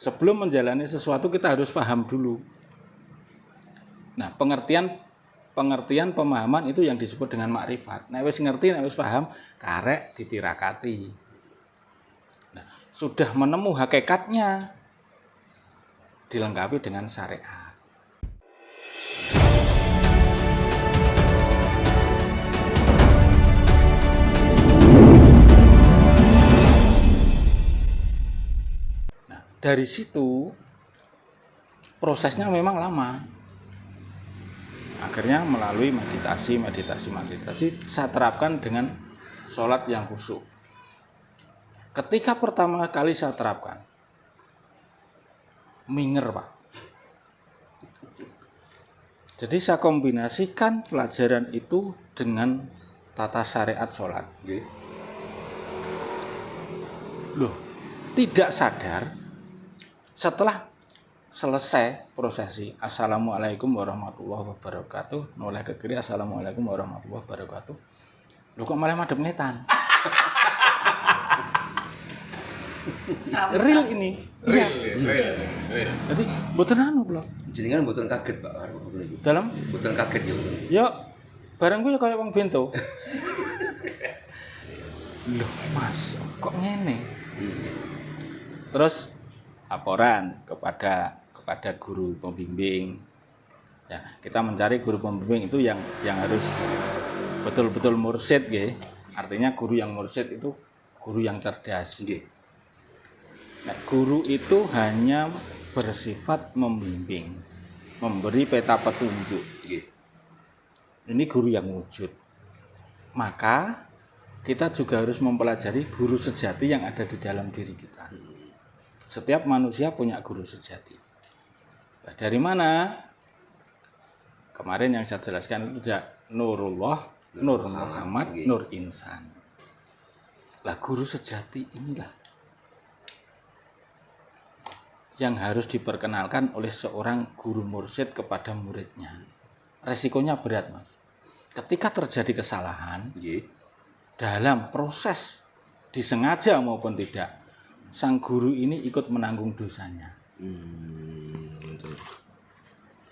Sebelum menjalani sesuatu kita harus paham dulu. Nah, pengertian pemahaman itu yang disebut dengan makrifat. Nek wis ngerti, nek wis paham, karek ditirakati. Nah, sudah menemu hakikatnya, dilengkapi dengan syariat. Nah, dari situ prosesnya memang lama. Akhirnya melalui meditasi saya terapkan dengan sholat yang khusyuk. Ketika pertama kali saya terapkan, minger Pak. Jadi saya kombinasikan pelajaran itu dengan tata syariat sholat. Loh, tidak sadar setelah selesai prosesi Assalamualaikum warahmatullahi wabarakatuh, noleh ke kiri Assalamualaikum warahmatullahi wabarakatuh. Loh kok malah madhep ngetan? Real ini. Iya. Jadi mboten anu kula. Jenengan mboten kaget Pak Dalam mboten kaget ya. ya barang kuwi kaya wong bento. Loh, Mas, kok ngene? Terus laporan kepada guru pembimbing. Ya, kita mencari guru pembimbing itu yang harus betul-betul mursyid nggih. Artinya guru yang mursyid itu guru yang cerdas nggih. Nah, guru itu hanya bersifat membimbing, memberi peta petunjuk. Ini guru yang wujud. Maka kita juga harus mempelajari guru sejati yang ada di dalam diri kita. Setiap manusia punya guru sejati. Nah, dari mana? Kemarin yang saya jelaskan itu ada Nurullah, Nur Muhammad, Nur Insan. Lah guru sejati inilah yang harus diperkenalkan oleh seorang guru mursyid kepada muridnya. Resikonya berat, Mas. Ketika terjadi kesalahan, dalam proses disengaja maupun tidak, sang guru ini ikut menanggung dosanya.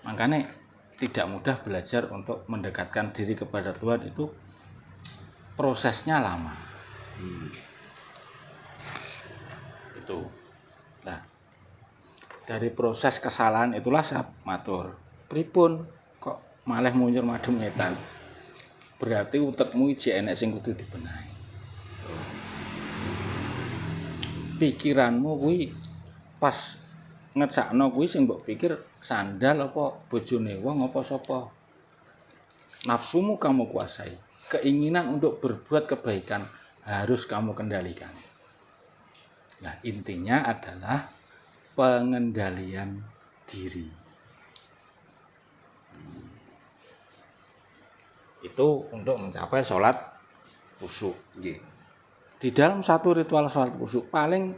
Makanya tidak mudah belajar untuk mendekatkan diri kepada Tuhan, itu prosesnya lama. Itu. Nah, dari proses kesalahan itulah saya matur. Pripun kok malah mundur madhem ngetan? Berarti utekmu iki enek sing kudu dibenahi. Pikiranmu kuwi pas ngecakno kuwi sing mbok pikir sandal apa bojone wong apa sapa. Nafsumu kamu kuasai. Keinginan untuk berbuat kebaikan harus kamu kendalikan. Nah, intinya adalah pengendalian diri. Itu untuk mencapai sholat khusyuk. Di dalam satu ritual sholat khusyuk paling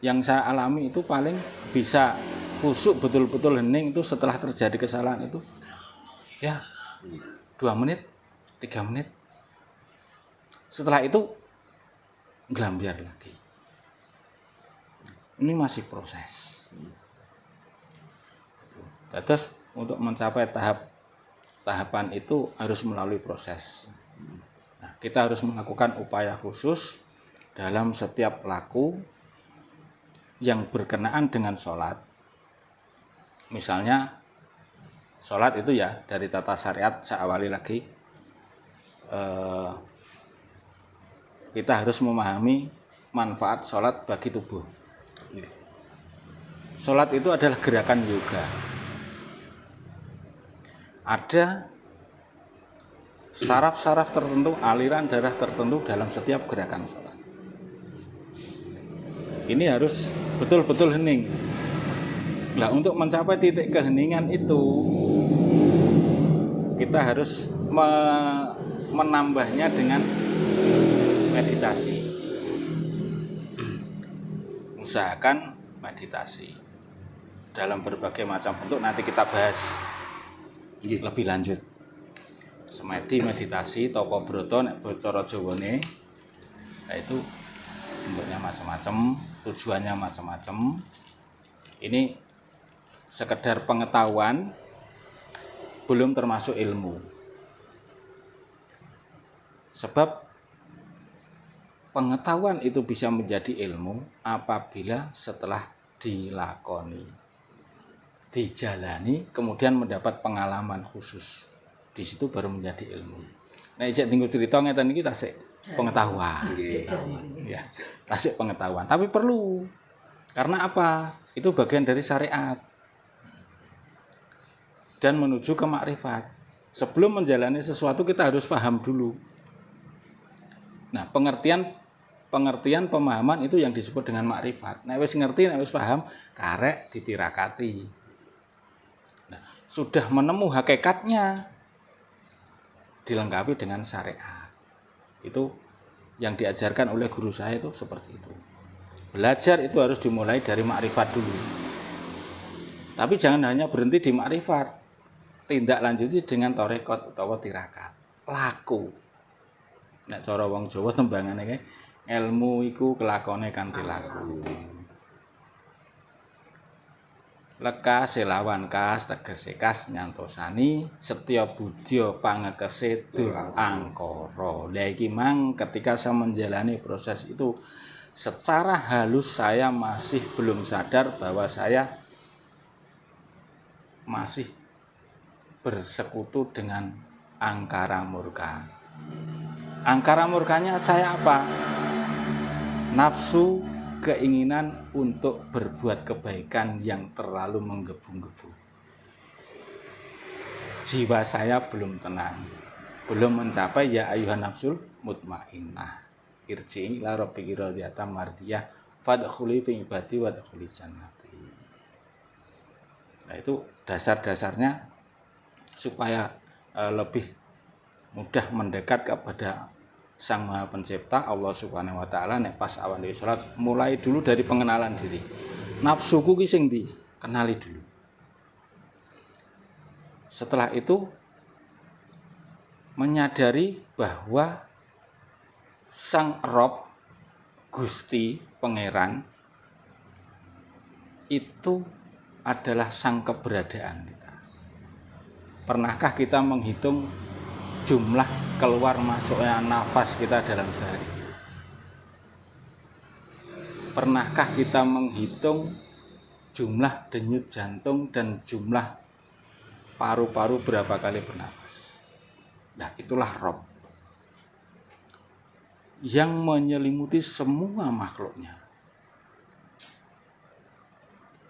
yang saya alami itu paling bisa khusyuk betul-betul hening itu setelah terjadi kesalahan itu ya 2 menit, 3 menit. Setelah itu gelambiar lagi. Ini masih proses. Terus untuk mencapai tahapan itu harus melalui proses. Nah, kita harus melakukan upaya khusus dalam setiap laku yang berkenaan dengan sholat. Misalnya sholat itu ya dari tata syariat saya awali lagi. Kita harus memahami manfaat sholat bagi tubuh. Sholat itu adalah gerakan yoga. Ada saraf-saraf tertentu, aliran darah tertentu dalam setiap gerakan sholat. Ini harus betul-betul hening. Nah, untuk mencapai titik keheningan itu, kita harus menambahnya dengan meditasi. Usahakan meditasi dalam berbagai macam bentuk, nanti kita bahas lebih lanjut. Semedi meditasi tapa brata nek cara Jawane, yaitu bentuknya macam-macam, tujuannya macam-macam. Ini sekedar pengetahuan, belum termasuk ilmu. Sebab pengetahuan itu bisa menjadi ilmu apabila setelah dilakoni, dijalani, kemudian mendapat pengalaman khusus. Di situ baru menjadi ilmu. Nah, ijek tinggal cerita ngeten iki tasik pengetahuan. Ya, tasik pengetahuan. Tapi perlu. Karena apa? Itu bagian dari syariat. Dan menuju ke makrifat. Sebelum menjalani sesuatu kita harus paham dulu. Nah, pengertian pemahaman itu yang disebut dengan makrifat. Nek wis ngerti, nek wis paham, karek ditirakati. Nah, sudah menemu hakikatnya, dilengkapi dengan syariat. Itu yang diajarkan oleh guru saya itu seperti itu. Belajar itu harus dimulai dari makrifat dulu. Tapi jangan hanya berhenti di makrifat. Tindak lanjuti dengan torekot atau tirakat. Laku. Nek cara wong Jawa tembangane kae ilmu iku kelakone kanthi laku. Lekas selawan kas tegese kas nyantosani setya budya pangekese dur angkara. Lah iki mang ketika saya menjalani proses itu secara halus saya masih belum sadar bahwa saya masih bersekutu dengan angkara murka. Angkara murkanya saya apa? Nafsu, keinginan untuk berbuat kebaikan yang terlalu menggebu-gebu. Jiwa saya belum tenang, belum mencapai ya ayuhan nafsul mutmainnah. Irji'i ila rabbiki radiyatan mardiyah fadkhuli fi ibadi wadkhuli jannati. Nah, itu dasar-dasarnya supaya lebih mudah mendekat kepada Sang Maha Pencipta Allah Subhanahu wa taala. Nek pas awan dhewe salat mulai dulu dari pengenalan diri. Nafsuku ki sing ndi? Kenali dulu. Setelah itu menyadari bahwa Sang Rob Gusti Pangeran itu adalah sang keberadaan kita. Pernahkah kita menghitung jumlah keluar masuknya nafas kita dalam sehari? Pernahkah kita menghitung jumlah denyut jantung dan jumlah paru-paru berapa kali bernafas? Nah, itulah Rob yang menyelimuti semua makhluknya,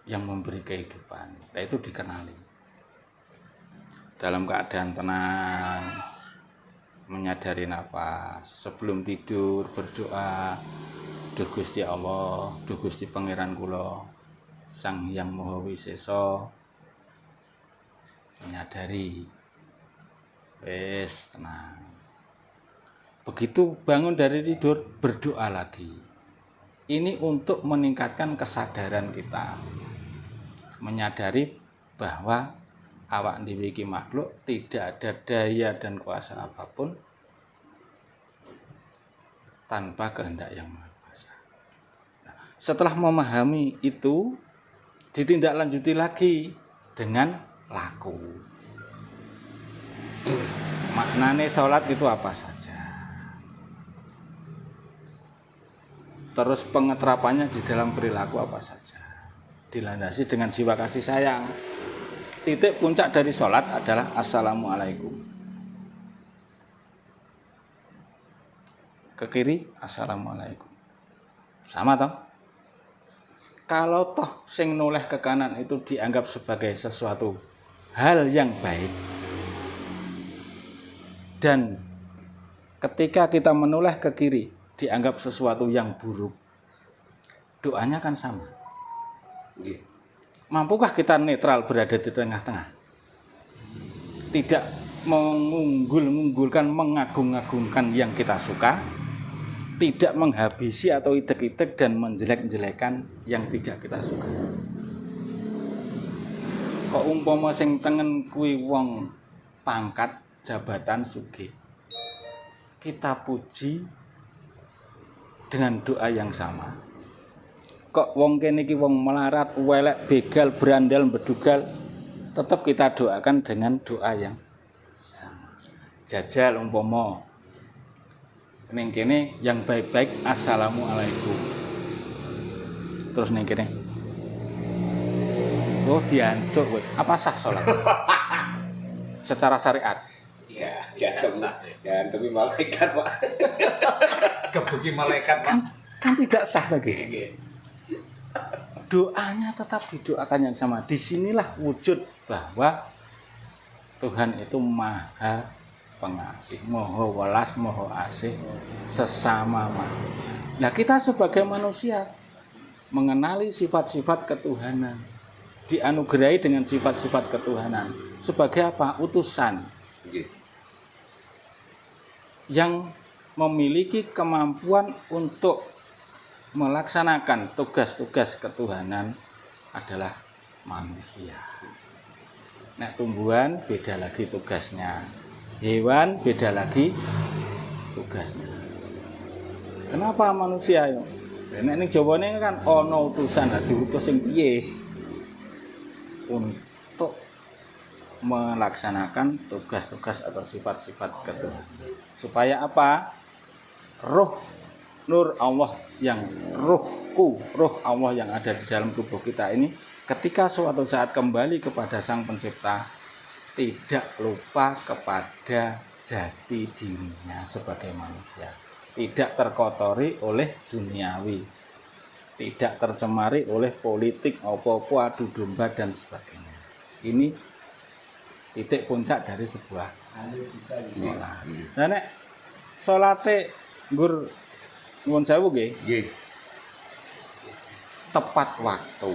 yang memberi kehidupan. Nah, itu dikenali dalam keadaan tenang, menyadari nafas, sebelum tidur berdoa, duh Gusti Allah, duh Gusti Pangeran kula, Sang Hyang Maha Wisesa, menyadari, wis tenang. Begitu bangun dari tidur, berdoa lagi. Ini untuk meningkatkan kesadaran kita, menyadari bahwa awak dhewe iki makhluk tidak ada daya dan kuasa apapun tanpa kehendak yang Maha Kuasa. Nah, setelah memahami itu, ditindaklanjuti lagi dengan laku. Maknane sholat itu apa saja. Terus pengeterapannya di dalam perilaku apa saja. Dilandasi dengan jiwa kasih sayang. Titik puncak dari sholat adalah Assalamualaikum. Ke kiri, Assalamualaikum. Sama toh? Kalau toh sing noleh ke kanan itu dianggap sebagai sesuatu hal yang baik, dan ketika kita menoleh ke kiri dianggap sesuatu yang buruk, doanya kan sama. Mampukah kita netral berada di tengah-tengah? Tidak mengunggul-unggulkan, mengagung-agungkan yang kita suka, tidak menghabisi atau idek-idek dan menjelek-jelekan yang tidak kita suka. Kok umpama sing tengen kuwi wong pangkat, jabatan, sugih, kita puji dengan doa yang sama. kok wong kene iki wong melarat, welek, begal, berandal, bedugal, tetap kita doakan dengan doa yang sama. Jajal umpama ning kene yang baik-baik assalamualaikum. Terus ning kene oh diancuk kowe. Apa sah salat? Secara syariat. Iya, ya demi malaikat, Pak. Kebuki malaikat, Pak. Kan tidak sah lagi. Doanya tetap didoakan yang sama. Disinilah wujud bahwa Tuhan itu maha pengasih, maha welas, maha asih sesama manusia. Nah kita sebagai manusia mengenali sifat-sifat ketuhanan, dianugerahi dengan sifat-sifat ketuhanan. Sebagai apa? Utusan yang memiliki kemampuan untuk melaksanakan tugas-tugas ketuhanan adalah manusia. Nek tumbuhan beda lagi tugasnya, hewan beda lagi tugasnya. Kenapa manusia yo? Nek ning Jawane kan ana utusan, diutus sing piye untuk melaksanakan tugas-tugas atau sifat-sifat ketuhanan. Supaya apa? Roh nur Allah yang roh Allah yang ada di dalam tubuh kita ini ketika suatu saat kembali kepada Sang Pencipta tidak lupa kepada jati dirinya sebagai manusia, tidak terkotori oleh duniawi, tidak tercemari oleh politik apa-apa adu domba dan sebagainya. Ini titik puncak dari sebuah sholat. Nah nek salate nggur nuwun sewu nggih. Tepat waktu,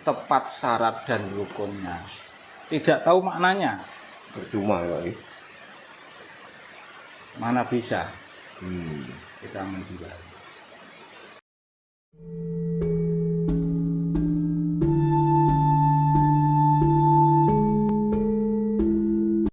tepat syarat dan rukunnya. Tidak tahu maknanya, Percuma ya, Pak. mana bisa kita menjual.